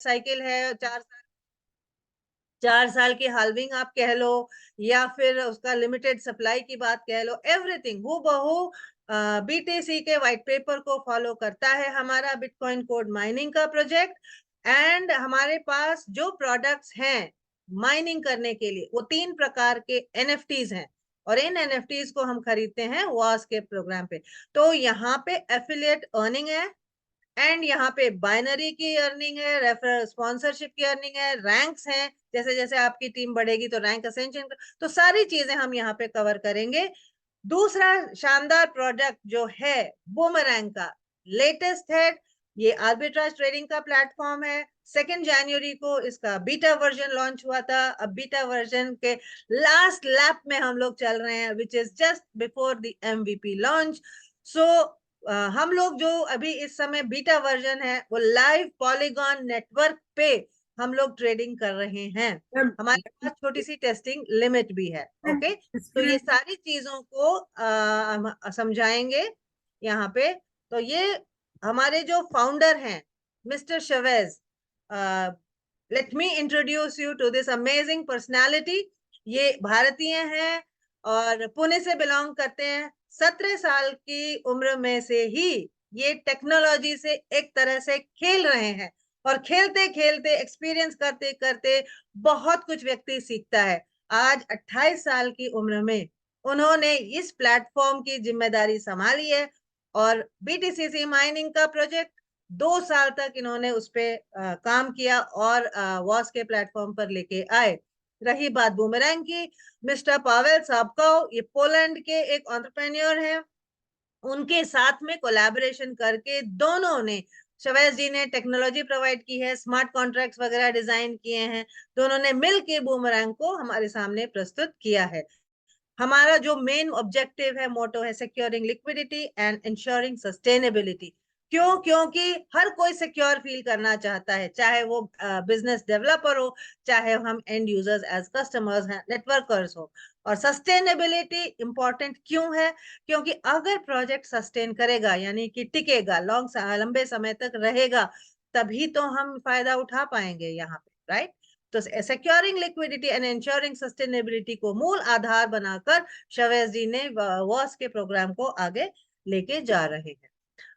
Cycle है, 4 साल की हाल्विंग आप कह लो, या फिर उसका लिमिटेड सप्लाई की बात कह लो, एवरीथिंग हूबहू बीटीसी के व्हाइट पेपर को फॉलो करता है हमारा बिटकॉइन कोड माइनिंग का प्रोजेक्ट। एंड हमारे पास जो प्रोडक्ट्स हैं माइनिंग करने के लिए, वो 3 प्रकार के एनएफटीज हैं, और इन एनएफटीज को हम खरीदते हैं वॉस के प्रोग्राम पे। तो यहाँ पे एफिलिएट अर्निंग है, एंड यहाँ पे बाइनरी की अर्निंग है, रेफरल स्पॉन्सरशिप की अर्निंग है, रैंक्स हैं, जैसे जैसे आपकी टीम बढ़ेगी तो रैंक असेंशन, तो सारी चीजें हम यहाँ पे कवर करेंगे। दूसरा शानदार प्रोडक्ट जो है बूमरैंग का लेटेस्ट है, ये आर्बिट्राज ट्रेडिंग का प्लेटफॉर्म है। 2 जनवरी को इसका बीटा वर्जन लॉन्च हुआ था। अब बीटा वर्जन के लास्ट लैप में हम लोग चल रहे हैं, which is just before the MVP launch. So हम लोग जो अभी इस समय बीटा वर्जन है, वो लाइव पॉलीगॉन नेटवर्क पे हम लोग ट्रेडिंग कर रहे हैं। हमारे पास छोटी सी टेस्टिंग लिमिट भी है। ओके, तो ये सारी चीजों को हम समझाएंगे यहाँ पे। तो ये हमारे जो फाउंडर हैं mister Shavez, let me introduce you to this amazing personality. ये भारतीय हैं और पुणे से बिलोंग करते हैं। 17 साल की उम्र में से ही ये टेक्नोलॉजी से एक तरह से खेल रहे हैं, और खेलते खेलते एक्सपीरियंस करते करते बहुत कुछ व्यक्ति सीखता है। आज 28 साल की उम्र में उन्होंने इस प्लेटफॉर्म की जिम्मेदारी संभाली है, और बीटीसीसी माइनिंग का प्रोजेक्ट 2 साल तक इन्होंने उस पर काम किया और वॉस के प्लेटफॉर्म पर लेके आए। रही बात बूमरैंग की, मिस्टर पावेल साबकोव, ये पोलैंड के एक एंटरप्रेन्योर हैं। उनके साथ में कोलैबोरेशन करके दोनों ने, शवेज जी ने टेक्नोलॉजी प्रोवाइड की है, स्मार्ट कॉन्ट्रैक्ट्स वगैरह डिजाइन किए हैं, दोनों ने मिलके बूमरैंग को हमारे सामने प्रस्तुत किया है। हमारा जो मेन ऑब्जेक्टिव है, मोटो है, securing liquidity and ensuring sustainability. क्यों? क्योंकि हर कोई सिक्योर फील करना चाहता है, चाहे वो बिजनेस डेवलपर हो, चाहे हम एंड यूजर्स एज कस्टमर्स हैं, नेटवर्कर्स हो। और सस्टेनेबिलिटी इंपॉर्टेंट क्यों है? क्योंकि अगर प्रोजेक्ट सस्टेन करेगा, यानी कि टिकेगा, लंबे समय तक रहेगा, तभी तो हम फायदा उठा पाएंगे यहाँ पे, राइट? तो securing liquidity and ensuring sustainability को मूल आधार बनाकर शवेज जी ने वॉस के प्रोग्राम को आगे लेके जा रहे हैं।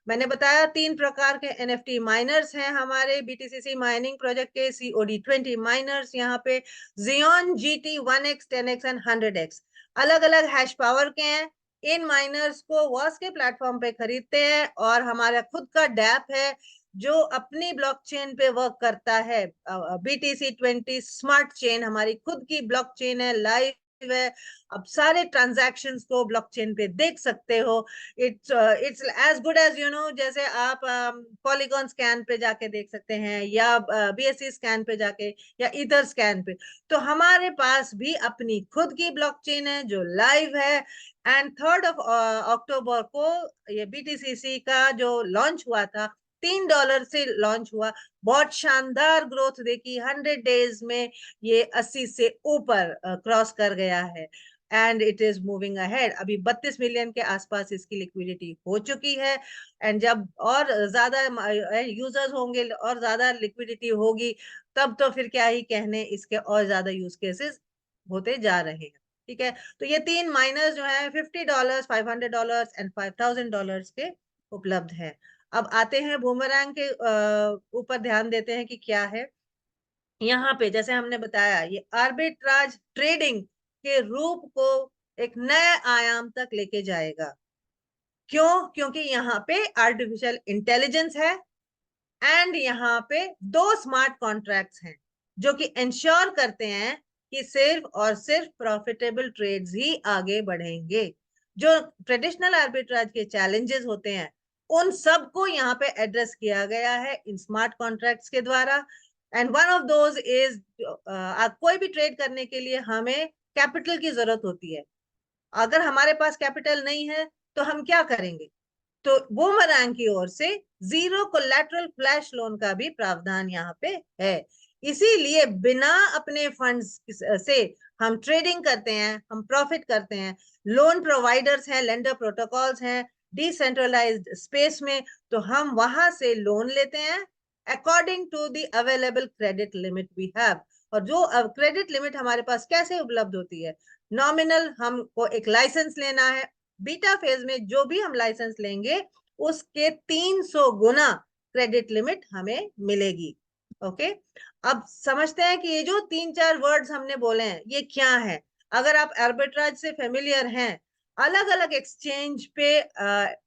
मैंने बताया 3 प्रकार के एनएफटी माइनर्स हैं हमारे बीटीसीसी माइनिंग प्रोजेक्ट के, COD20 माइनर्स यहाँ पे, Xeon GT 1x 10x and 100x, अलग अलग हैश पावर के हैं। इन माइनर्स को वॉस के प्लेटफॉर्म पे खरीदते हैं, और हमारा खुद का डैप है जो अपनी ब्लॉकचेन पे वर्क करता है। BTC20 स्मार्ट चेन हमारी खुद की ब्लॉकचेन है, लाइव है। अब सारे ट्रांजैक्शंस को ब्लॉकचेन पे देख सकते हो। इट्स एज गुड एज जैसे आप पॉलीगॉन स्कैन पे जाके देख सकते हैं, या BSC स्कैन पे जाके, या इधर स्कैन पे। तो हमारे पास भी अपनी खुद की ब्लॉकचेन है जो लाइव है। एंड 3 अक्टूबर को ये BTCC का जो लॉन्च हुआ था, $3 से लॉन्च हुआ, बहुत शानदार ग्रोथ देखी। 100 डेज में ये 80 से ऊपर क्रॉस कर गया है, and it is moving ahead. अभी 32 मिलियन के आसपास इसकी लिक्विडिटी हो चुकी है, एंड जब और ज्यादा यूजर्स होंगे और ज्यादा लिक्विडिटी होगी, तब तो फिर क्या ही कहने, इसके और ज्यादा यूज केसेस होते जा रहे हैं। ठीक है, तो ये 3 माइनर्स जो है $50, $500 एंड $5,000 के उपलब्ध है। अब आते हैं बूमरैंग के ऊपर ध्यान देते हैं कि क्या है यहाँ पे। जैसे हमने बताया, ये आर्बिट्राज ट्रेडिंग के रूप को एक नए आयाम तक लेके जाएगा। क्यों? क्योंकि यहाँ पे आर्टिफिशियल इंटेलिजेंस है, एंड यहाँ पे 2 स्मार्ट कॉन्ट्रैक्ट्स हैं जो कि इंश्योर करते हैं कि सिर्फ और सिर्फ प्रॉफिटेबल ट्रेड्स ही आगे बढ़ेंगे। जो ट्रेडिशनल आर्बिट्राज के चैलेंजेस होते हैं, उन सबको यहाँ पे एड्रेस किया गया है इन स्मार्ट कॉन्ट्रैक्ट्स के द्वारा। And one of those is, कोई भी ट्रेड करने के लिए हमें कैपिटल की जरूरत होती है। अगर हमारे पास कैपिटल नहीं है तो हम क्या करेंगे? तो बूमरैंग की ओर से जीरो कोलैटरल फ्लैश लोन का भी प्रावधान यहाँ पे है। इसीलिए बिना अपने फंड्स से हम ट्रेडिंग करते हैं, हम प्रॉफिट करते हैं। लोन प्रोवाइडर्स हैं, लेंडर प्रोटोकॉल्स हैं डिसेंट्रलाइज्ड स्पेस में, तो हम वहां से लोन लेते हैं, according to the available credit limit we have। और जो क्रेडिट लिमिट हमारे पास कैसे उपलब्ध होती है, नॉमिनल हमको एक लाइसेंस लेना है, बीटा फेज में जो भी हम लाइसेंस लेंगे उसके 300 गुना क्रेडिट लिमिट हमें मिलेगी। ओके, अब समझते हैं कि ये जो 3-4 वर्ड्स हमने बोले हैं ये क्या है। अगर आप आर्बिट्राज से फेमिलियर हैं, अलग अलग एक्सचेंज पे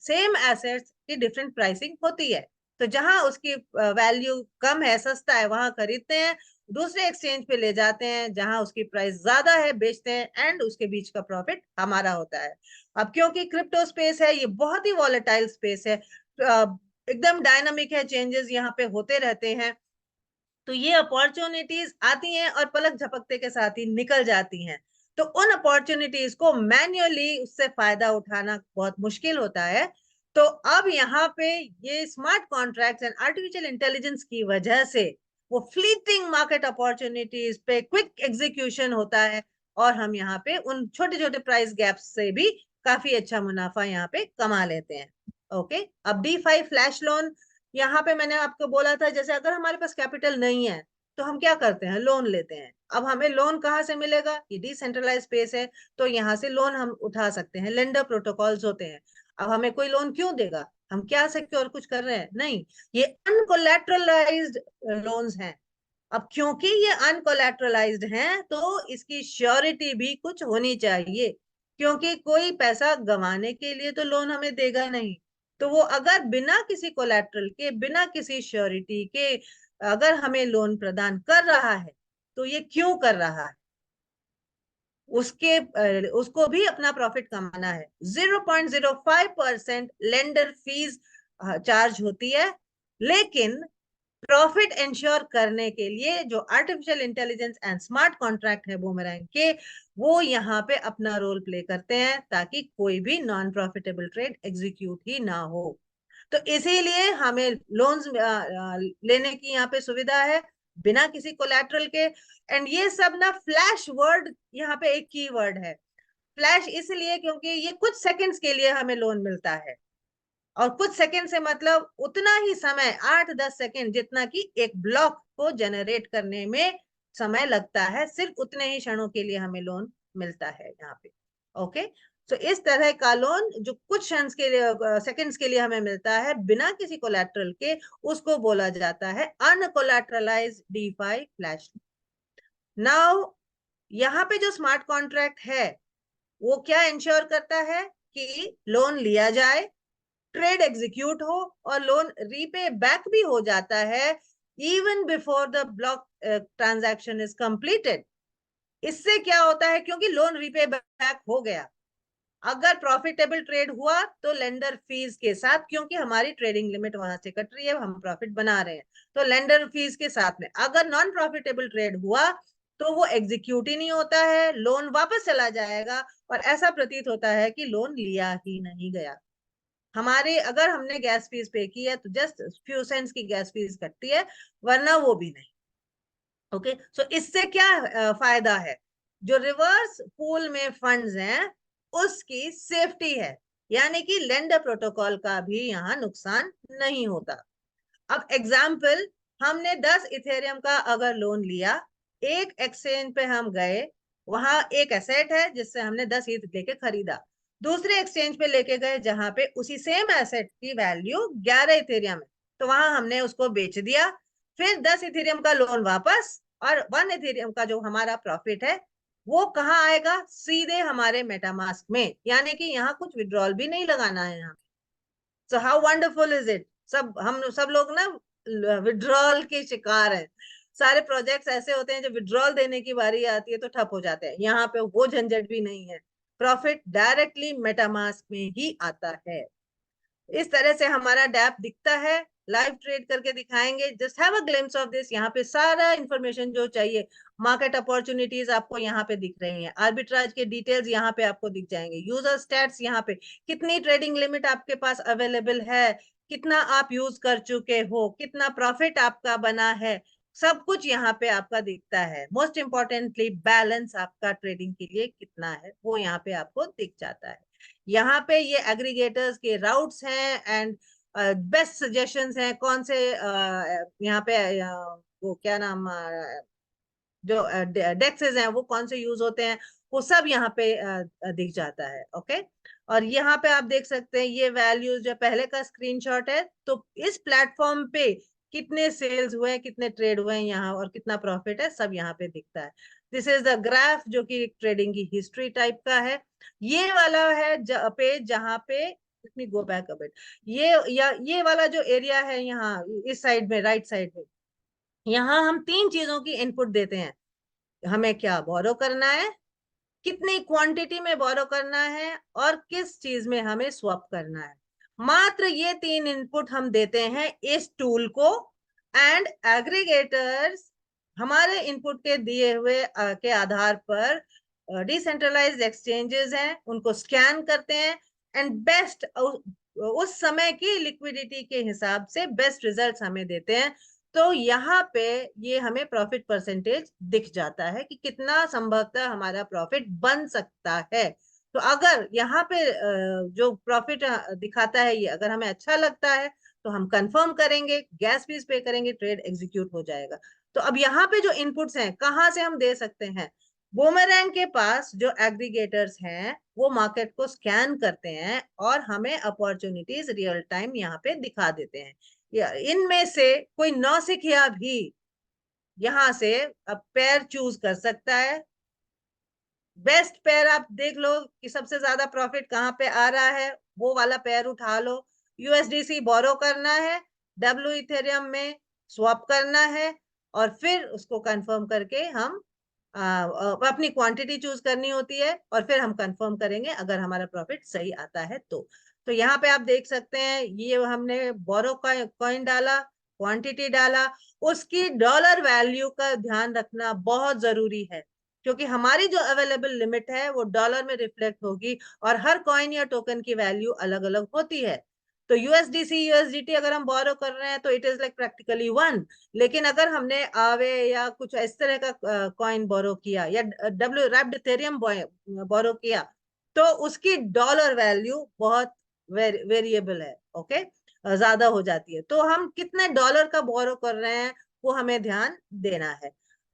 सेम एसेट्स की डिफरेंट प्राइसिंग होती है, तो जहां उसकी वैल्यू कम है, सस्ता है, वहां खरीदते हैं, दूसरे एक्सचेंज पे ले जाते हैं जहां उसकी प्राइस ज्यादा है, बेचते हैं, एंड उसके बीच का प्रॉफिट हमारा होता है। अब क्योंकि क्रिप्टो स्पेस है, ये बहुत ही वॉलेटाइल स्पेस है, एकदम डायनामिक है, चेंजेस यहाँ पे होते रहते हैं, तो ये अपॉर्चुनिटीज आती हैं और पलक झपकते के साथ ही निकल जाती हैं। तो उन अपॉर्चुनिटीज को मैन्युअली उससे फायदा उठाना बहुत मुश्किल होता है। तो अब यहाँ पे ये smart contracts and artificial intelligence की वजह से वो फ्लीटिंग मार्केट अपॉर्चुनिटीज पे क्विक एग्जीक्यूशन होता है, और हम यहाँ पे उन छोटे छोटे प्राइस गैप्स से भी काफी अच्छा मुनाफा यहाँ पे कमा लेते हैं। ओके, अब D5 फ्लैश लोन, यहाँ पे मैंने आपको बोला था, जैसे अगर हमारे पास कैपिटल नहीं है तो हम क्या करते हैं, लोन लेते हैं। अब हमें लोन कहाँ से मिलेगा, ये डिसेंट्रलाइज स्पेस है, तो यहाँ से लोन हम उठा सकते हैं, लेंडर प्रोटोकॉल्स होते हैं। अब हमें कोई लोन क्यों देगा, हम क्या सिक्योर कुछ कर रहे हैं, नहीं, ये अनकोलैटरलाइज्ड लोन्स हैं। अब क्योंकि ये अनकोलैटरलाइज्ड हैं तो इसकी श्योरिटी भी कुछ होनी चाहिए, क्योंकि कोई पैसा गंवाने के लिए तो लोन हमें देगा नहीं। तो वो अगर बिना किसी कोलैटरल के, बिना किसी श्योरिटी के अगर हमें लोन प्रदान कर रहा है, तो ये क्यों कर रहा है, उसको भी अपना प्रॉफिट कमाना है। 0.05% लेंडर फीस चार्ज होती है, लेकिन प्रॉफिट इंश्योर करने के लिए जो artificial intelligence and smart contract है बूमरैंग के, वो यहाँ पे अपना रोल प्ले करते हैं ताकि कोई भी नॉन प्रॉफिटेबल ट्रेड एग्जीक्यूट ही ना हो। तो इसीलिए हमें लोन्स लेने की यहाँ पे सुविधा है बिना किसी कोलैटरल के। एंड ये सब ना फ्लैश वर्ड यहाँ पे एक की वर्ड है, फ्लैश इसलिए क्योंकि ये कुछ सेकंड्स के लिए हमें लोन मिलता है, और कुछ सेकंड से मतलब उतना ही समय, 8-10 सेकंड जितना कि एक ब्लॉक को जनरेट करने में समय लगता है, सिर्फ उतने ही क्षणों के लिए हमें लोन मिलता है यहाँ पे। ओके, तो इस तरह का लोन जो कुछ क्षण के लिए, सेकंड्स के लिए हमें मिलता है बिना किसी कोलैटरल के, उसको बोला जाता है अनकोलैटरलाइज्ड DeFi फ्लैश। नाउ यहाँ पे जो स्मार्ट कॉन्ट्रैक्ट है वो क्या इंश्योर करता है कि लोन लिया जाए, ट्रेड एग्जीक्यूट हो, और लोन रीपे बैक भी हो जाता है even before the block transaction is completed. इससे क्या होता है, क्योंकि लोन रीपे बैक हो गया, अगर प्रॉफिटेबल ट्रेड हुआ तो लेंडर फीस के साथ, क्योंकि हमारी ट्रेडिंग लिमिट वहां से कट रही है, हम प्रॉफिट बना रहे हैं, तो लेंडर फीस के साथ में। अगर नॉन प्रॉफिटेबल ट्रेड हुआ तो वो एग्जीक्यूट ही नहीं होता है, लोन वापस चला जाएगा, और ऐसा प्रतीत होता है कि लोन लिया ही नहीं गया। हमारे अगर हमने गैस फीस पे की है तो जस्ट फ्यू सेंट्स की गैस फीस कटती है, वरना वो भी नहीं। ओके, सो इससे क्या फायदा है, जो रिवर्स पूल में फंड्स हैं उसकी सेफ्टी है, यानी कि लेंडर प्रोटोकॉल का भी यहाँ नुकसान नहीं होता। अब एग्जाम्पल, हमने 10 इथेरियम का अगर लोन लिया, एक एक्सचेंज पे हम गए, वहां एक एसेट है जिससे हमने 10 ईथ लेके खरीदा, दूसरे एक्सचेंज पे लेके गए जहां पे उसी सेम एसेट की वैल्यू 11 इथेरियम है, तो वहां हमने उसको बेच दिया, फिर 10 इथेरियम का लोन वापस, और 1 इथेरियम का जो हमारा प्रॉफिट है वो कहाँ आएगा, सीधे हमारे मेटामास्क में, यानी कि यहाँ कुछ विड्रॉल भी नहीं लगाना है यहाँ। So how wonderful is it. हम सब लोग ना विड्रॉल के शिकार हैं, सारे प्रोजेक्ट्स ऐसे होते हैं जब विड्रॉल देने की बारी आती है तो ठप हो जाते हैं, यहाँ पे वो झंझट भी नहीं है, प्रॉफिट डायरेक्टली मेटामास्क में ही आता है। इस तरह से हमारा डैप दिखता है, लाइव ट्रेड करके दिखाएंगे, just have a glimpse of this. यहाँ पे सारा इंफॉर्मेशन जो चाहिए, मार्केट अपॉर्चुनिटीज आपको यहाँ पे दिख रही हैं, आर्बिट्राज के डिटेल्स यहाँ पे आपको दिख जाएंगे, यूजर स्टैट्स यहाँ पे, कितनी ट्रेडिंग लिमिट आपके पास अवेलेबल है, कितना आप यूज कर चुके हो, कितना प्रॉफिट आपका बना है, सब कुछ यहाँ पे आपका दिखता है। मोस्ट इंपॉर्टेंटली बैलेंस आपका ट्रेडिंग के लिए कितना है वो यहाँ पे आपको दिख जाता है। यहाँ पे ये एग्रीगेटर्स के राउट्स हैं, एंड बेस्ट सजेशंस हैं, कौन से यहाँ पे वो क्या नाम जो डेक्सेस हैं वो कौन से यूज होते हैं, वो सब यहाँ पे दिख जाता है। ओके, और यहाँ पे आप देख सकते हैं ये वैल्यूज जो पहले का स्क्रीनशॉट है, तो इस प्लेटफॉर्म पे कितने सेल्स हुए, कितने ट्रेड हुए हैं यहाँ, और कितना प्रॉफिट है, सब यहाँ पे दिखता है। दिस इज द ग्राफ जो कि ट्रेडिंग की हिस्ट्री टाइप का है। ये वाला है पेज जहाँ पे, let me go back a bit, ये वाला जो एरिया है यहाँ इस साइड में, राइट साइड में, यहाँ हम तीन चीजों की इनपुट देते हैं। हमें क्या बोरो करना है, कितनी क्वांटिटी में बोरो करना है, और किस चीज में हमें स्वैप करना है। मात्र ये तीन इनपुट हम देते हैं इस टूल को, एंड एग्रीगेटर्स हमारे इनपुट के दिए हुए के आधार पर डिसेंट्रलाइज्ड एक्सचेंजेस हैं, उनको स्कैन करते हैं, एंड बेस्ट उस समय की लिक्विडिटी के हिसाब से बेस्ट रिजल्ट्स हमें देते हैं। तो यहाँ पे ये हमें प्रॉफिट परसेंटेज दिख जाता है कि कितना संभवतः हमारा प्रॉफिट बन सकता है। तो अगर यहाँ पे जो प्रॉफिट दिखाता है ये अगर हमें अच्छा लगता है तो हम कंफर्म करेंगे, गैस फीस पे करेंगे, ट्रेड एग्जीक्यूट हो जाएगा। तो अब यहाँ पे जो इनपुट्स हैं कहाँ से हम दे सकते हैं, बूमरैंग के पास जो एग्रीगेटर्स हैं वो मार्केट को स्कैन करते हैं और हमें अपॉर्चुनिटीज रियल टाइम यहाँ पे दिखा देते हैं। इनमें से कोई नौसिखिया भी यहां से अब पेयर चूज कर सकता है। बेस्ट पेयर आप देख लो कि सबसे ज्यादा प्रॉफिट कहाँ पे आ रहा है, वो वाला पेयर उठा लो। यूएसडीसी बोरो करना है, डब्ल्यू इथेरियम में स्वैप करना है, और फिर उसको कंफर्म करके हम अपनी क्वांटिटी चूज करनी होती है, और फिर हम कंफर्म करेंगे अगर हमारा प्रॉफिट सही आता है तो यहाँ पे आप देख सकते हैं ये हमने बोरो का कॉइन डाला, क्वांटिटी डाला, उसकी डॉलर वैल्यू का ध्यान रखना बहुत जरूरी है, क्योंकि हमारी जो अवेलेबल लिमिट है वो डॉलर में रिफ्लेक्ट होगी, और हर कॉइन या टोकन की वैल्यू अलग अलग होती है। तो यूएसडीसी यूएसडीटी अगर हम बोरो कर रहे हैं तो it is like practically one, लेकिन अगर हमने आवे या कुछ इस तरह का कॉइन बोरो किया या डब्ल्यू रैप्ड इथेरियम बोरो किया, तो उसकी डॉलर वैल्यू बहुत वेरिएबल है। ओके, ज्यादा हो जाती है। तो हम कितने डॉलर का बोरो कर रहे हैं वो हमें ध्यान देना है।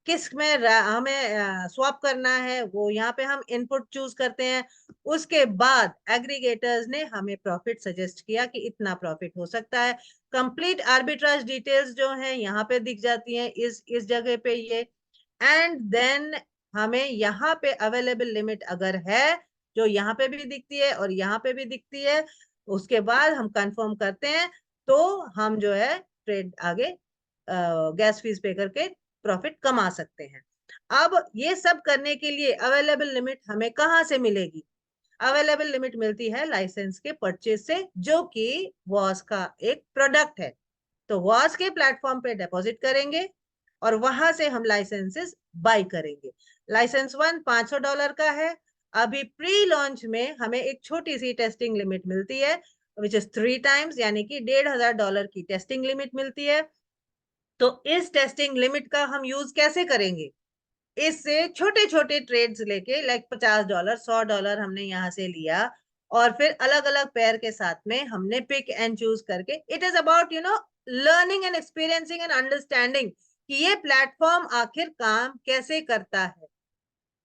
किस में हमें स्वैप करना है वो यहाँ पे हम इनपुट चूज करते हैं। उसके बाद एग्रीगेटर्स ने हमें प्रॉफिट सजेस्ट किया कि इतना प्रॉफिट हो सकता है। कंप्लीट आर्बिट्राज डिटेल्स जो है यहाँ पे दिख जाती हैं इस जगह पे ये, एंड देन हमें यहाँ पे अवेलेबल लिमिट अगर है जो यहाँ पे भी दिखती है और यहाँ पे भी दिखती है, उसके बाद हम कंफर्म करते हैं, तो हम जो है ट्रेड आगे गैस फीस पे करके प्रॉफिट कमा सकते हैं। अब ये सब करने के लिए अवेलेबल लिमिट हमें कहाँ से मिलेगी? अवेलेबल लिमिट मिलती है लाइसेंस के परचेज से, जो कि वॉस का एक प्रोडक्ट है। तो वॉस के प्लेटफॉर्म पे डिपॉजिट करेंगे और वहां से हम लाइसेंसेस बाय करेंगे। लाइसेंस वन $500 का है। अभी प्री लॉन्च में हमें एक छोटी सी टेस्टिंग लिमिट मिलती है, विच इज 3 टाइम्स, यानी कि $1,500 की टेस्टिंग लिमिट मिलती है। तो इस टेस्टिंग लिमिट का हम यूज कैसे करेंगे? इससे छोटे छोटे ट्रेड्स लेके, लाइक $50 $100 हमने यहाँ से लिया, और फिर अलग अलग पेयर के साथ में हमने पिक एंड चूज करके, it is about learning and experiencing and understanding कि ये प्लेटफॉर्म आखिर काम कैसे करता है।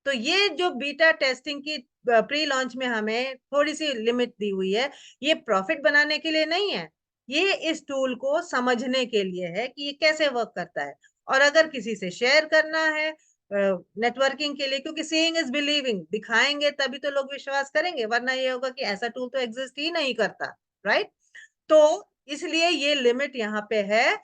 तो ये जो बीटा टेस्टिंग की प्री लॉन्च में हमें थोड़ी सी लिमिट दी हुई है, ये प्रॉफिट बनाने के लिए नहीं है, ये इस टूल को समझने के लिए है कि ये कैसे वर्क करता है। और अगर किसी से शेयर करना है नेटवर्किंग के लिए, क्योंकि सीइंग इज बिलीविंग, दिखाएंगे तभी तो लोग विश्वास करेंगे, वरना ये होगा कि ऐसा टूल तो एग्जिस्ट ही नहीं करता, राइट? तो इसलिए ये लिमिट यहाँ पे है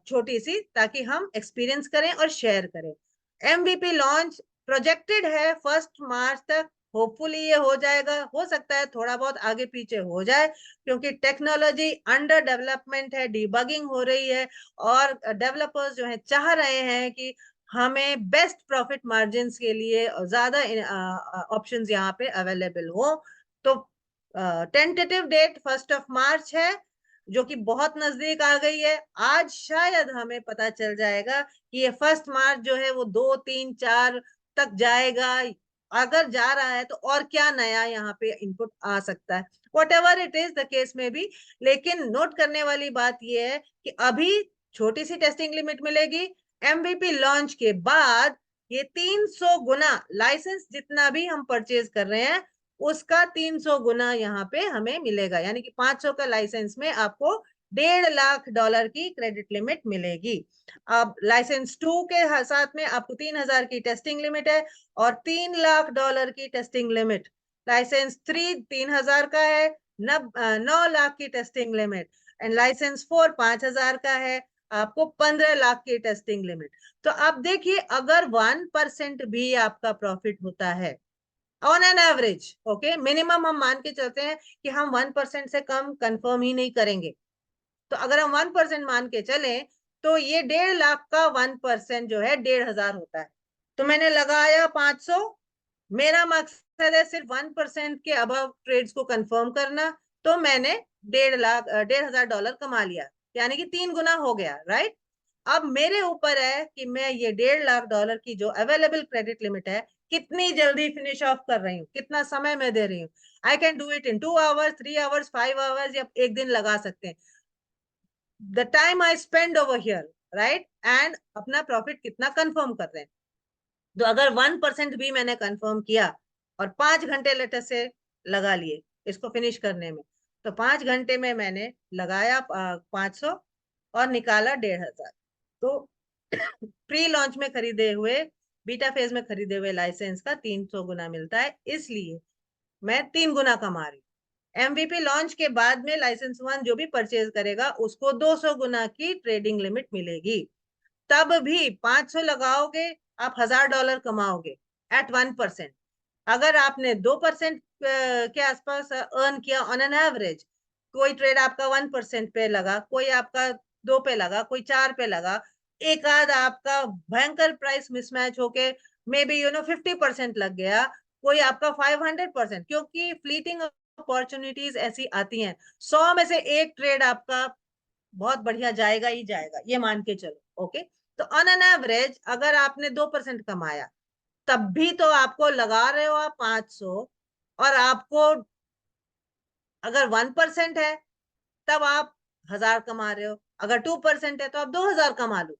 छोटी सी, ताकि हम एक्सपीरियंस करें और शेयर करें। एमवीपी लॉन्च प्रोजेक्टेड है 1 मार्च तक। होपफुली ये हो जाएगा, हो सकता है थोड़ा बहुत आगे पीछे हो जाए, क्योंकि टेक्नोलॉजी अंडर डेवलपमेंट है, डीबगिंग हो रही है, और डेवलपर्स जो है चाह रहे हैं कि हमें बेस्ट प्रॉफिट मार्जिन के लिए ज्यादा ऑप्शंस यहाँ पे अवेलेबल हो। तो टेंटेटिव डेट 1 मार्च है, जो कि बहुत नजदीक आ गई है। आज शायद हमें पता चल जाएगा कि ये 1 मार्च जो है वो 2 3 4 तक जाएगा, अगर जा रहा है तो और क्या नया यहाँ पे इनपुट आ सकता है, what ever it is the case में भी। लेकिन नोट करने वाली बात यह है कि अभी छोटी सी टेस्टिंग लिमिट मिलेगी, एमवीपी लॉन्च के बाद ये 300 गुना लाइसेंस जितना भी हम परचेज कर रहे हैं उसका 300 गुना यहाँ पे हमें मिलेगा, यानी कि 500 का लाइसेंस में आपको $1.5 लाख की क्रेडिट लिमिट मिलेगी। अब लाइसेंस 2 के साथ में आपको 3000 की टेस्टिंग लिमिट है और $3 लाख की टेस्टिंग लिमिट। लाइसेंस 3 3000 का है, 9 लाख की टेस्टिंग लिमिट। एंड लाइसेंस 4 5000 का है, आपको 15 लाख की टेस्टिंग लिमिट। तो आप देखिए अगर 1% भी आपका प्रॉफिट होता है on an average, okay, minimum हम मान के चलते हैं कि हम 1% से कम कंफर्म ही नहीं करेंगे, तो अगर हम 1% मान के चले तो ये 1.5 लाख का 1% जो है 1,500 होता है। तो मैंने लगाया 500, मेरा मकसद है सिर्फ 1% के अबव ट्रेड्स को कंफर्म करना, तो मैंने $1,500 कमा लिया, यानी कि 3 गुना हो गया, राइट। अब मेरे ऊपर है कि मैं ये $1.5 लाख की जो अवेलेबल क्रेडिट लिमिट है कितनी जल्दी फिनिश ऑफ कर रही हूँ, कितना समय मैं दे रही हूँ। I can do it in 2 hours, 3 hours, 5 hours, या एक दिन लगा सकते हैं। The time I spend over here, right, and अपना प्रॉफिट कितना कंफर्म कर रहे हैं। तो अगर 1% भी मैंने कंफर्म किया और 5 घंटे लेटर से लगा लिए इसको फिनिश करने में, तो 5 घंटे में मैंने लगाया 500 और निकाला 1,500। तो प्री लॉन्च में खरीदे हुए, बीटा फेज में खरीदे हुए लाइसेंस का 300 गुना मिलता है, इसलिए मैं 3 गुना कमा रही हूँ। एमवीपी लॉन्च के बाद में लाइसेंस 1 जो भी परचेज करेगा उसको 200 गुना की ट्रेडिंग लिमिट मिलेगी। तब भी 500 लगाओगे आप $1,000 कमाओगे एट 1%। अगर आपने 2% के आसपास अर्न किया ऑन एन एवरेज, कोई ट्रेड आपका 1% पे लगा, कोई आपका 2 पे लगा, कोई 4 पे लगा, एक आध आपका भयंकर प्राइस मिसमैच होके मे बी 50% लग गया, कोई आपका 500%, क्योंकि फ्लीटिंग अपॉर्चुनिटीज ऐसी आती हैं। 100 में से एक ट्रेड आपका बहुत बढ़िया जाएगा ही जाएगा, ये मान के चलो, ओके। तो ऑन एन एवरेज अगर आपने 2% कमाया, तब भी तो आपको लगा रहे हो आप 500, और आपको अगर 1% है तब आप 1,000 कमा रहे हो, अगर 2% है तो आप 2,000 कमा लो,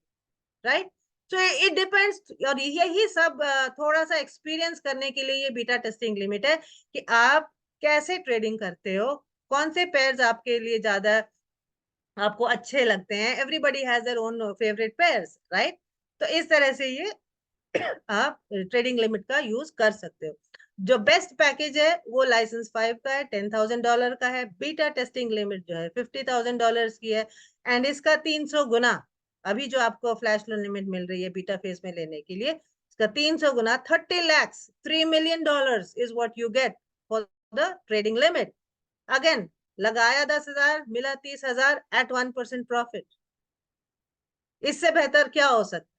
राइट। सो इट डिपेंड्स, और यही सब थोड़ा सा एक्सपीरियंस करने के लिए ये बीटा टेस्टिंग लिमिट है कि आप कैसे ट्रेडिंग करते हो, कौन से पेयर्स आपके लिए ज्यादा आपको अच्छे लगते हैं। Everybody has their own favourite pairs, right. तो इस तरह से ये आप ट्रेडिंग लिमिट का यूज कर सकते हो। जो बेस्ट पैकेज है वो लाइसेंस 5 का है, $10,000 का है। बीटा टेस्टिंग लिमिट जो है $50,000 की है, एंड इसका 300 गुना, अभी जो आपको फ्लैश लोन लिमिट मिल रही है बीटा फेस में लेने के लिए, इसका 300 गुना 30 lakhs, $3 million is what you get for the trading limit. Again, लगाया 10,000, मिला 30,000 एट 1% प्रॉफिट। इससे बेहतर क्या हो सकता है।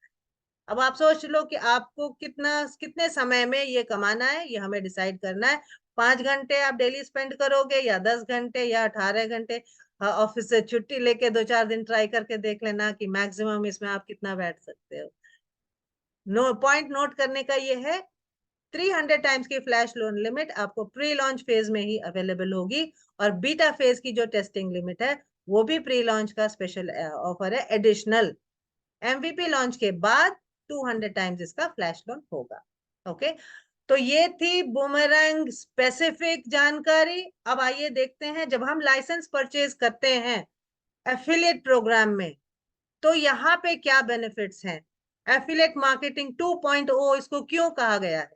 अब आप सोच लो कि आपको कितने समय में ये कमाना है, ये हमें डिसाइड करना है। 5 घंटे आप डेली स्पेंड करोगे या 10 घंटे या 18 घंटे। ऑफिस से छुट्टी लेके 2-4 दिन ट्राई करके देख लेना कि मैक्सिमम इसमें आप कितना बैठ सकते हो। पॉइंट नोट करने का ये है, 300 टाइम्स की फ्लैश लोन लिमिट आपको प्री लॉन्च फेज में ही अवेलेबल होगी, और बीटा फेज की जो टेस्टिंग लिमिट है वो भी प्री लॉन्च का स्पेशल ऑफर है एडिशनल। एमवीपी लॉन्च के बाद 200 टाइम्स इसका फ्लैश लोन होगा, ओके। तो ये थी बूमरैंग स्पेसिफिक जानकारी। अब आइए देखते हैं, जब हम लाइसेंस परचेज करते हैं एफिलिएट प्रोग्राम में, तो यहाँ पे क्या बेनिफिट्स हैं। एफिलिएट मार्केटिंग 2.0 इसको क्यों कहा गया है,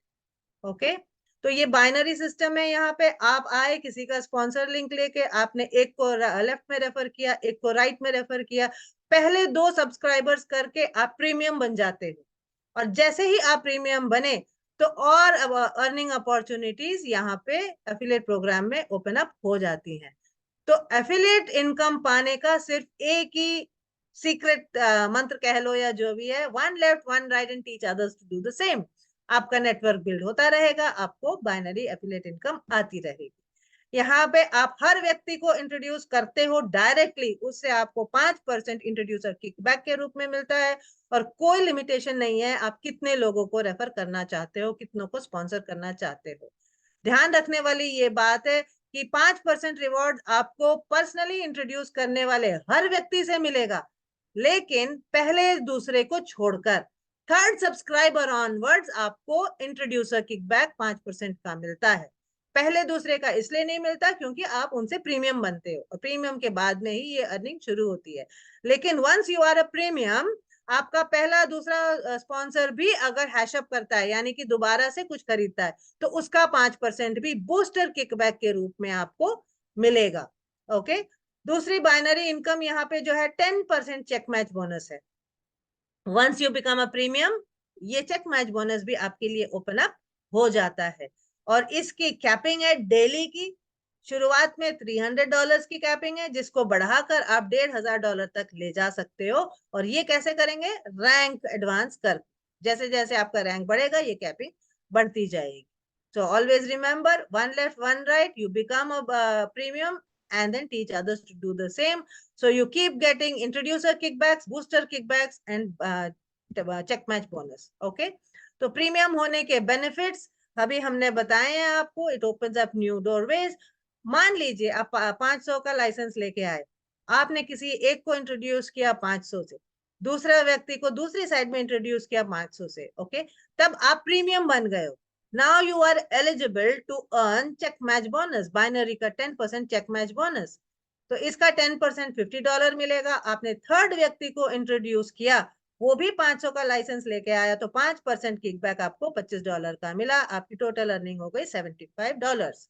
ओके। तो ये बाइनरी सिस्टम है, यहाँ पे आप आए किसी का स्पॉन्सर लिंक लेके, आपने एक को लेफ्ट में रेफर किया, एक को राइट में रेफर किया, पहले 2 सब्सक्राइबर्स करके आप प्रीमियम बन जाते हो, और जैसे ही आप प्रीमियम बने तो और अर्निंग अपॉर्चुनिटीज यहाँ पे एफिलिएट प्रोग्राम में ओपन अप हो जाती हैं। तो एफिलिएट इनकम पाने का सिर्फ एक ही सीक्रेट मंत्र कह लो या जो भी है, one left one right and teach others to do the same. आपका नेटवर्क बिल्ड होता रहेगा, आपको बाइनरी एफिलिएट इनकम आती रहेगी। यहाँ पे आप हर व्यक्ति को इंट्रोड्यूस करते हो डायरेक्टली, उससे आपको 5% इंट्रोड्यूसर किकबैक के रूप में मिलता है, और कोई लिमिटेशन नहीं है आप कितने लोगों को रेफर करना चाहते हो, कितनों को स्पॉन्सर करना चाहते हो। ध्यान रखने वाली ये बात है कि 5% रिवॉर्ड आपको पर्सनली इंट्रोड्यूस करने वाले हर व्यक्ति से मिलेगा, लेकिन पहले दूसरे को छोड़कर थर्ड सब्सक्राइबर ऑनवर्ड्स आपको इंट्रोड्यूसर किकबैक 5% का मिलता है। पहले दूसरे का इसलिए नहीं मिलता क्योंकि आप उनसे प्रीमियम बनते हो, और प्रीमियम के बाद में ही ये अर्निंग शुरू होती है। लेकिन once you are a premium, आपका पहला दूसरा स्पॉन्सर भी अगर हैशअप करता है, यानी कि दोबारा से कुछ खरीदता है, तो उसका 5% भी बूस्टर किकबैक के रूप में आपको मिलेगा। ओके, दूसरी बाइनरी इनकम यहाँ पे जो है 10% चेक मैच बोनस है। Once you become a premium, ये चेक मैच बोनस भी आपके लिए ओपन अप हो जाता है, और इसकी कैपिंग है डेली की। शुरुआत में $300 की कैपिंग है, जिसको बढ़ाकर आप $1,500 तक ले जा सकते हो। और ये कैसे करेंगे? रैंक एडवांस कर, जैसे जैसे आपका रैंक बढ़ेगा ये कैपिंग बढ़ती जाएगी। So always remember, one left, one right, you become a premium and then teach others to do the same. So you keep getting introducer kickbacks, booster kickbacks and check match bonus. Okay. तो premium होने के benefits अभी हमने बताए हैं आपको। It opens up new doorways. मान लीजिए आप 500 का लाइसेंस लेके आए, आपने किसी एक को इंट्रोड्यूस किया 500 से, दूसरा व्यक्ति को दूसरी साइड में इंट्रोड्यूस किया 500 से, ओके, तब आप प्रीमियम बन गए हो। Now you are eligible to earn check match bonus, binary का 10% चेक मैच बोनस। तो इसका 10% $50 मिलेगा। आपने थर्ड व्यक्ति को इंट्रोड्यूस किया, वो भी 500 का लाइसेंस लेके आया, तो 5% किकबैक आपको $25 का मिला। आपकी टोटल अर्निंग हो गई $75।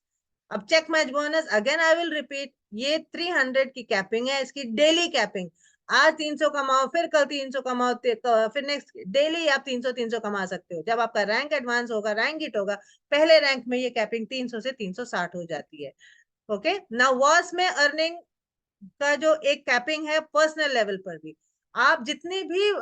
अब check match bonus, again I will repeat, ये 300 की कैपिंग है, इसकी डेली कैपिंग। आज 300 कमाओ, फिर कल 300 कमाओ, फिर नेक्स्ट डेली आप 300 कमा सकते हो। जब आपका रैंक एडवांस होगा, रैंक हिट होगा, पहले रैंक में ये कैपिंग 300 से 360 हो जाती है। ओके, नाउ वॉस में अर्निंग का जो एक कैपिंग है पर्सनल लेवल पर भी, आप जितनी भी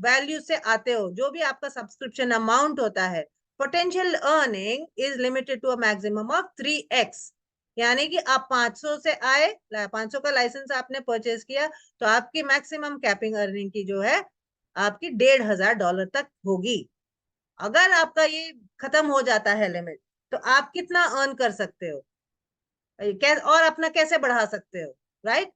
वैल्यू से आते हो, जो भी आपका सब्सक्रिप्शन अमाउंट होता है, potential earning is limited to a maximum of 3x। यानी कि आप 500 से आए, 500 का लाइसेंस आपने परचेज किया, तो आपकी मैक्सिमम कैपिंग अर्निंग की जो है आपकी $1,500 तक होगी। अगर आपका ये खत्म हो जाता है लिमिट, तो आप कितना अर्न कर सकते हो और अपना कैसे बढ़ा सकते हो, राइट?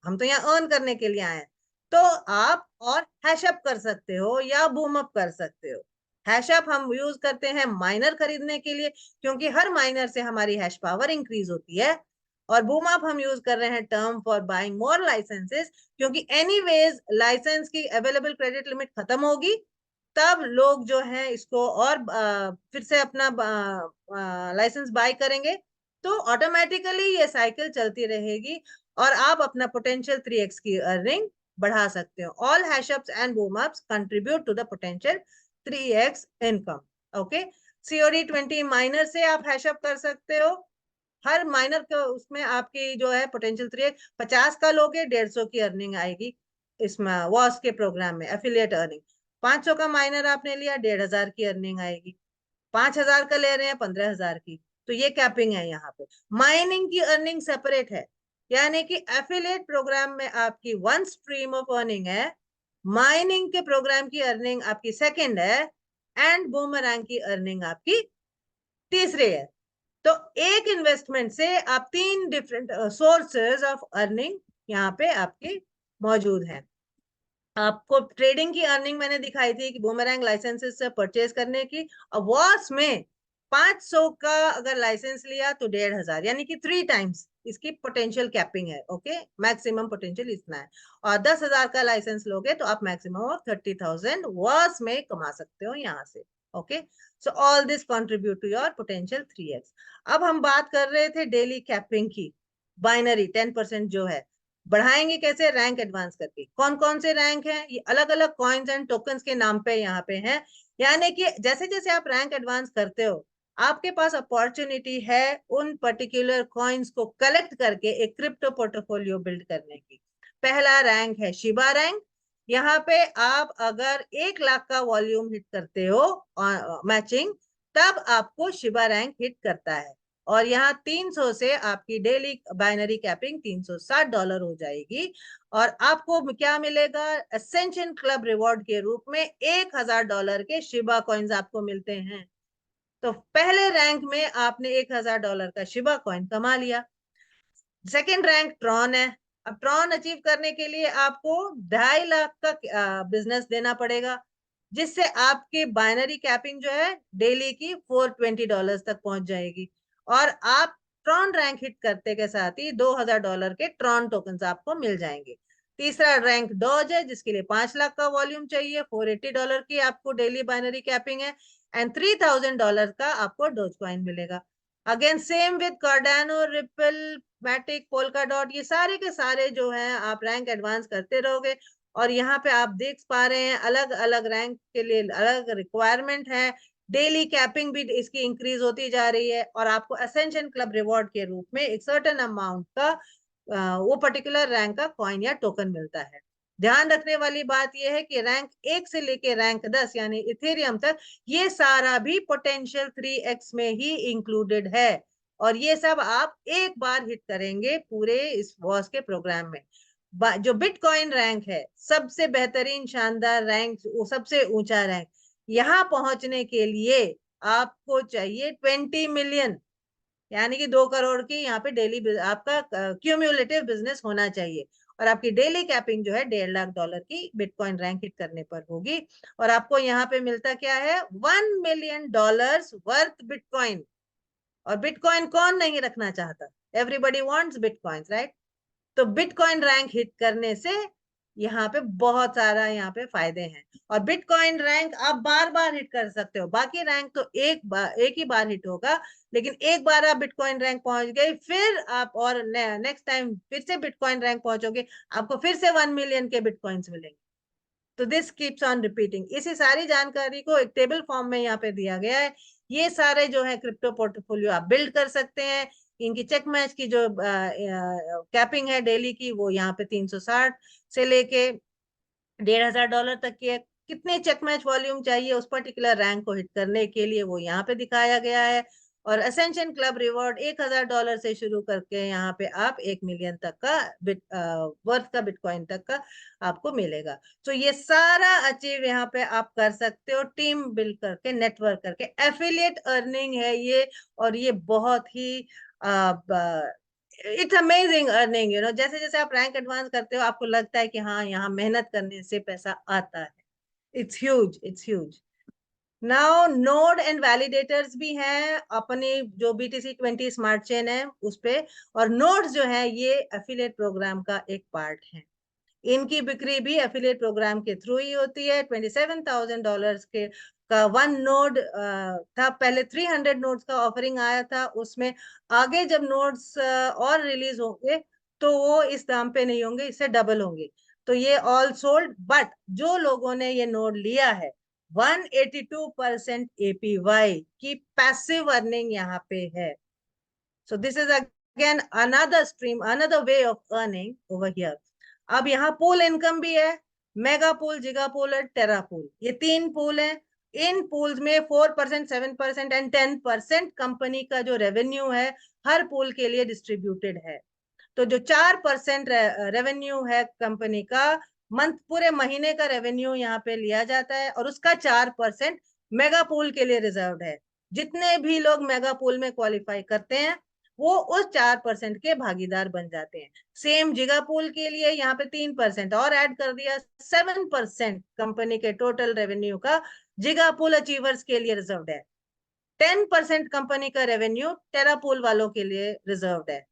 हम तो यहाँ अर्न करने के लिए आए हैं। तो आप और हैशअप कर सकते हो या बूम अप कर सकते हो। हैशअप हम यूज करते हैं माइनर खरीदने के लिए, क्योंकि हर माइनर से हमारी हैश पावर इंक्रीज होती है। और बूम अप हम यूज कर रहे हैं term for buying more licences, क्योंकि एनीवेज लाइसेंस की अवेलेबल क्रेडिट लिमिट खत्म होगी, तब लोग जो है इसको और फिर से अपना लाइसेंस बाय करेंगे, तो ऑटोमेटिकली ये साइकिल चलती रहेगी और आप अपना पोटेंशियल 3x की अर्निंग बढ़ा सकते हो। All hashups and boom ups contribute to the potential 3x income. Okay, COD 20 miner से आप हैशअप कर सकते हो। हर माइनर के उसमें आपकी जो है पोटेंशियल 3x, 50 का लोगे 150 की अर्निंग आएगी इसमें वॉस के प्रोग्राम में एफिलिएट अर्निंग। 500 का माइनर आपने लिया, 1,500 की अर्निंग आएगी। 5,000 का ले रहे हैं, 15,000 की। तो ये कैपिंग है यहाँ पे। माइनिंग की अर्निंग सेपरेट है, यानी कि एफिलिएट प्रोग्राम में आपकी वन स्ट्रीम ऑफ अर्निंग है, माइनिंग के प्रोग्राम की अर्निंग आपकी सेकंड है, एंड बूमरैंग की अर्निंग आपकी तीसरी है। तो एक इन्वेस्टमेंट से आप 3 डिफरेंट सोर्सेज ऑफ अर्निंग यहाँ पे आपके मौजूद हैं। आपको ट्रेडिंग की अर्निंग मैंने दिखाई थी कि बूमरैंग लाइसेंसेस से परचेज करने की। और वॉस में 500 का अगर लाइसेंस लिया तो 1,500, यानी कि 3 टाइम्स इसकी पोटेंशियल कैपिंग है। ओके, मैक्सिमम पोटेंशियल इतना है। और 10,000 का लाइसेंस लोगे तो आप मैक्सिमम ऑफ 30,000 वॉस में कमा सकते हो यहाँ से। Okay, so all this contribute to your potential 3x। अब हम बात कर रहे थे डेली कैपिंग की। बाइनरी 10% जो है बढ़ाएंगे कैसे? रैंक एडवांस करके। कौन कौन से रैंक हैं? ये अलग अलग कॉइन्स एंड टोकन्स के नाम पे यहाँ पे हैं। यानी कि जैसे जैसे आप रैंक एडवांस करते हो, आपके पास अपॉर्चुनिटी है उन पर्टिकुलर कॉइन्स को कलेक्ट करके एक क्रिप्टो पोर्टफोलियो बिल्ड करने की। पहला रैंक है शिबा रैंक। यहाँ पे आप अगर 1 लाख का वॉल्यूम हिट करते हो मैचिंग, तब आपको शिबा रैंक हिट करता है। और यहाँ 300 से आपकी डेली बाइनरी कैपिंग $360 हो जाएगी। और आपको क्या मिलेगा? एसेंशियल क्लब रिवॉर्ड के रूप में $1000 के शिबा कॉइन्स आपको मिलते हैं। तो पहले रैंक में आपने $1000 का शिबा कॉइन कमा लिया। सेकेंड रैंक ट्रॉन है। अब ट्रॉन अचीव करने के लिए आपको 2.5 लाख का बिजनेस देना पड़ेगा, जिससे आपकी बाइनरी कैपिंग जो है डेली की $420 तक पहुंच जाएगी। और आप ट्रॉन रैंक हिट करते के साथ ही $2000 के ट्रॉन टोकन आपको मिल जाएंगे। तीसरा रैंक डॉज है, जिसके लिए 5 लाख का वॉल्यूम चाहिए, $480 की आपको डेली बाइनरी कैपिंग है, एंड $3000 का आपको डॉज कॉइन मिलेगा। Again same with Cardano, Ripple, Matic, Polkadot, ये सारे के सारे जो हैं आप रैंक एडवांस करते रहोगे। और यहाँ पे आप देख पा रहे हैं अलग अलग रैंक के लिए अलग रिक्वायरमेंट है। डेली कैपिंग भी इसकी इंक्रीज होती जा रही है, और आपको असेंशन क्लब रिवॉर्ड के रूप में एक सर्टेन अमाउंट का वो पर्टिकुलर रैंक का कॉइन या टोकन मिलता है। ध्यान रखने वाली बात यह है कि रैंक 1 से लेके रैंक 10 यानी इथेरियम तक ये सारा भी पोटेंशियल 3x में ही इंक्लूडेड है, और ये सब आप एक बार हिट करेंगे पूरे इस वॉस के प्रोग्राम में। जो बिटकॉइन रैंक है सबसे बेहतरीन शानदार रैंक, वो सबसे ऊंचा रैंक, यहाँ पहुंचने के लिए आपको चाहिए 20 मिलियन, यानी कि 2 करोड़ की यहाँ पे डेली आपका क्यूम्युलेटिव बिजनेस होना चाहिए। और आपकी डेली कैपिंग जो है $1.5 लाख की बिटकॉइन रैंक हिट करने पर होगी। और आपको यहाँ पे मिलता क्या है? $1 मिलियन वर्थ बिटकॉइन। और बिटकॉइन कौन नहीं रखना चाहता? Everybody wants bitcoin, right? तो बिटकॉइन रैंक हिट करने से यहाँ पे बहुत सारा यहाँ पे फायदे हैं। और बिटकॉइन रैंक आप बार बार हिट कर सकते हो, बाकी रैंक तो एक ही बार हिट होगा, लेकिन एक बार आप बिटकॉइन रैंक पहुंच गए, फिर आप और नेक्स्ट टाइम फिर से बिटकॉइन रैंक पहुंचोगे, आपको फिर से 1 मिलियन के बिटकॉइंस मिलेंगे। तो दिस कीप्स ऑन रिपीटिंग। इसी सारी जानकारी को एक टेबल फॉर्म में यहाँ पे दिया गया है। ये सारे जो है क्रिप्टो पोर्टफोलियो आप बिल्ड कर सकते हैं। इनकी चेक मैच की जो कैपिंग है डेली की, वो यहाँ पे 360 से लेके $1500 तक की है। कितने चेक मैच वॉल्यूम चाहिए उस पर्टिकुलर रैंक को हिट करने के लिए, वो यहाँ पे दिखाया गया है। और असेंशन क्लब रिवॉर्ड $1000 से शुरू करके यहाँ पे आप 1 मिलियन तक का वर्थ का बिटकॉइन तक का आपको मिलेगा। तो ये सारा अचीव यहाँ पे आप कर सकते हो टीम बिल्ड करके, नेटवर्क करके। एफिलिएट अर्निंग है ये, और ये बहुत ही इट्स अमेजिंग अर्निंग, जैसे जैसे आप रैंक एडवांस करते हो आपको लगता है कि हाँ, यहाँ मेहनत करने से पैसा आता है। It's huge, it's huge. Now node and validators भी हैं अपनी जो BTC20 स्मार्ट चेन है उस पे। और नोड्स जो है ये एफिलिएट प्रोग्राम का एक पार्ट है। इनकी बिक्री भी एफिलिएट प्रोग्राम के थ्रू ही होती है। $27,000 के का 1 नोड था पहले। 300 नोड्स का ऑफरिंग आया था उसमें। आगे जब नोड्स और रिलीज होंगे तो वो इस दाम पे नहीं होंगे, इससे डबल होंगे। तो ये ऑल सोल्ड। बट जो लोगों ने ये नोड लिया है, 182% APY की पैसिव अर्निंग यहाँ पे है। So this is again another stream, another way of earning over here. अब यहाँ पूल इनकम भी है। मेगा पूल, जिगा पूल और टेरा पूल, ये 3 पूल हैं। इन पूल्स में 4%, 7% एंड 10% कंपनी का जो रेवेन्यू है हर पूल के लिए डिस्ट्रीब्यूटेड है। तो जो 4% रेवेन्यू है कंपनी का, मंथ पूरे महीने का रेवेन्यू यहाँ पे लिया जाता है, और उसका 4% मेगा पूल के लिए रिजर्व है। जितने भी लोग मेगा पूल में क्वालिफाई करते हैं वो उस 4% के भागीदार बन जाते हैं। सेम जिगा पूल के लिए यहाँ पे 3% और ऐड कर दिया, 7% कंपनी के टोटल रेवेन्यू का जिगा पूल अचीवर्स के लिए रिजर्व है। 10% कंपनी का रेवेन्यू टेरा पूल वालों के लिए रिजर्व है।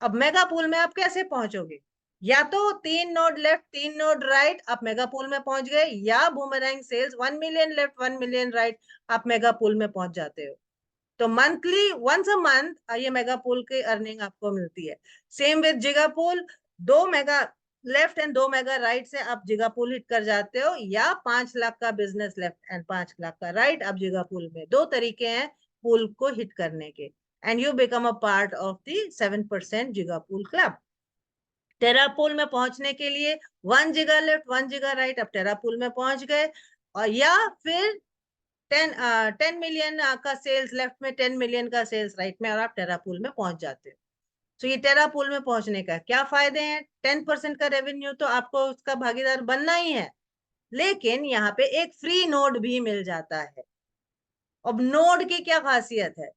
अब मेगा पूल में आप कैसे पहुंचोगे? या तो 3 नोड लेफ्ट 3 नोड राइट आप मेगा पूल में पहुंच गए, या boomerang sales 1 million left 1 million right आप मेगा पूल में पहुंच जाते हो। तो मंथली वंस अ मंथ ये मेगा पूल की अर्निंग आपको मिलती है। Same with giga pool, 2 mega left and 2 mega right से आप जिगा पूल हिट कर जाते हो, या 5 लाख का बिजनेस लेफ्ट एंड 5 लाख का राइट आप जिगा पूल में। 2 तरीके हैं पूल को हिट करने के, and you become a part of the 7% giga pool club. Tera pool में पहुंचने के लिए 1 जिगा लेफ्ट 1 जिगा राइट आप टेरा पूल में पहुंच गए। और या फिर 10 मिलियन का सेल्स लेफ्ट में, 10 मिलियन का सेल्स राइट में, और आप टेरा पूल में पहुंच जाते हो। तो ये टेरा पूल में पहुंचने का क्या फायदे हैं? 10% का रेवेन्यू तो आपको उसका भागीदार बनना ही है, लेकिन यहाँ पे एक फ्री नोड भी मिल जाता है। अब नोड की क्या खासियत है?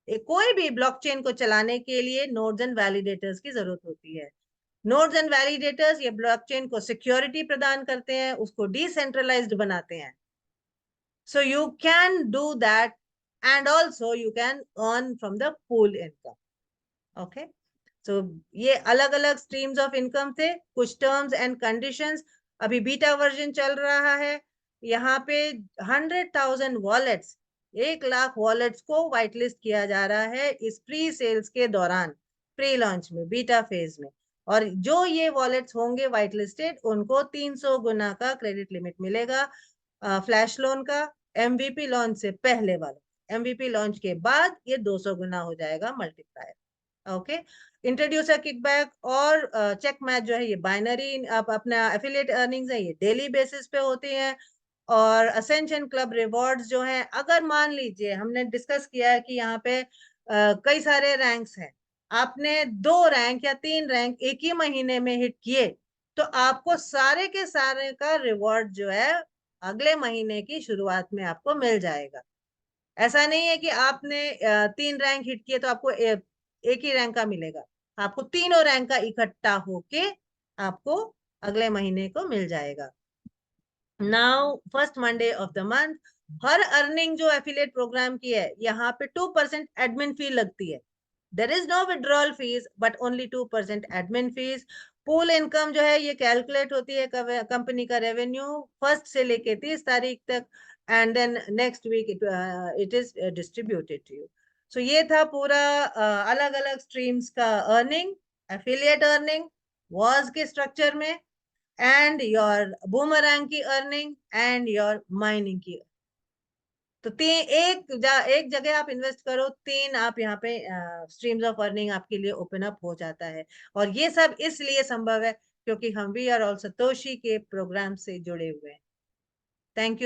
कोई भी ब्लॉकचेन को चलाने के लिए नोड्स एंड वैलिडेटर्स की जरूरत होती है। नोड्स एंड वैलिडेटर्स ये ब्लॉकचेन को सिक्योरिटी प्रदान करते हैं, उसको डिसेंट्रलाइज्ड बनाते हैं। So you can do that, and also you can earn from the pool income. Okay. So ये अलग अलग streams of income थे, कुछ terms and conditions। अभी बीटा वर्जन चल रहा है, यहाँ पे 100,000 वॉलेट्स, 1 लाख वॉलेट्स को व्हाइट लिस्ट किया जा रहा है इस प्री सेल्स के दौरान, प्री लॉन्च में, बीटा फेज में। और जो ये वॉलेट्स होंगे व्हाइट लिस्टेड, उनको 300 गुना का क्रेडिट लिमिट मिलेगा फ्लैश लोन का, एमवीपी लॉन्च से पहले वाला। एमवीपी लॉन्च के बाद ये 200 गुना हो जाएगा मल्टीप्लायर। ओके। इंट्रोड्यूसर किकबैक और चेक मैच जो है ये बाइनरी, आप अपना एफिलिएट अर्निंग्स है ये डेली बेसिस पे होती हैं। और असेंशन क्लब रिवॉर्ड्स जो हैं, अगर मान लीजिए हमने डिस्कस किया है कि यहाँ पे कई सारे रैंक्स हैं, आपने 2 रैंक या 3 रैंक एक ही महीने में हिट किए, तो आपको सारे के सारे का रिवॉर्ड जो है अगले महीने की शुरुआत में आपको मिल जाएगा। ऐसा नहीं है कि आपने 3 रैंक हिट किए तो आपको एक ही रैंक का मिलेगा, आपको तीनों रैंक का इकट्ठा होके आपको अगले महीने को मिल जाएगा। Now first Monday of the month, हर अर्निंग जो एफिलिएट प्रोग्राम की है, यहाँ पे 2% एडमिन फी लगती है। There is no withdrawal fees but only 2% admin fees. Pool income जो है ये कैलकुलेट होती है कंपनी का रेवेन्यू 1 से लेके 30 तारीख तक, and then next week it is distributed to you. So ये था पूरा अलग अलग स्ट्रीम्स का अर्निंग, एफिलिएट अर्निंग, वॉज के स्ट्रक्चर में, एंड योर बूमरैंग की अर्निंग, एंड योर माइनिंग की। तो एक जगह आप इन्वेस्ट करो, 3 आप यहाँ पे स्ट्रीम्स ऑफ अर्निंग आपके लिए ओपन अप हो जाता है। और ये सब इसलिए संभव है क्योंकि हम वी आर ऑल सतोशी के प्रोग्राम से जुड़े हुए हैं। Thank you.